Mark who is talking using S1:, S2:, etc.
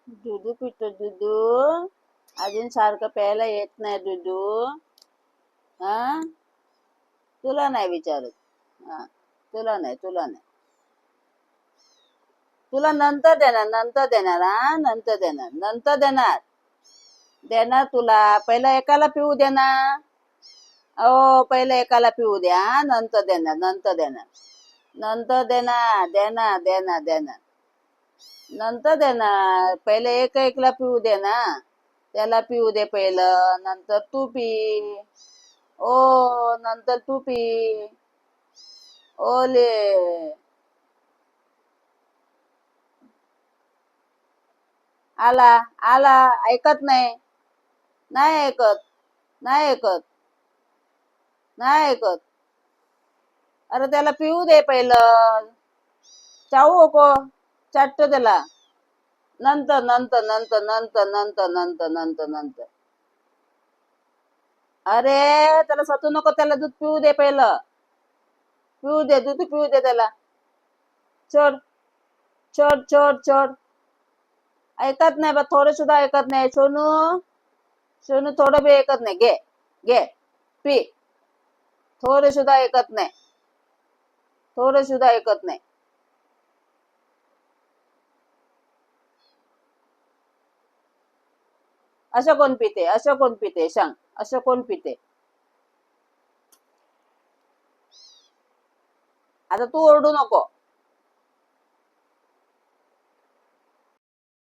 S1: दुधू पितो दुधू. अजून सारखं प्यायला येत नाही दुधू. हा, तुला नाही विचारत. हा, तुला नाही. तुला नंतर देणार, नंतर देणार, हा नंतर देणार, नंतर देणार. देणार तुला. पहिला एकाला पिऊ दे ना. ओ, पहिला एकाला पिऊ द्या, नंतर देणार, नंतर देणार. नंतर देणार, देणार, देणार, देणार. नंतर देणार. पहिले एकला पिऊ दे ना. त्याला पिऊ दे पहिलं, नंतर तू पी. ओ, नंतर तू पी. ओले. आला, आला. ऐकत नाही. नाही ऐकत. नाही ऐकत. नाही ऐकत. अरे त्याला पिऊ दे पहिलं. चावू नको. चाटतो त्याला. नंतर, नंतर, नंतर, नंतर, नंतर, नंतर, नंतर, नंतर. अरे त्याला सतू नको, त्याला दूध पिऊ दे पहिलं. पिऊ दे, दूध पिऊ दे त्याला. छोड, छोड, छोड, छोड. ऐकत नाही बा, थोडं सुद्धा ऐकत नाही. सोनू, सोनू थोडं बी ऐकत नाही. घे, घे, पी. थोडं सुद्धा ऐकत नाही. थोडं सुद्धा ऐकत नाही. असं कोण पिते? असं कोण पिते? सांग. असं कोण पिते? आता तू ओरडू नको.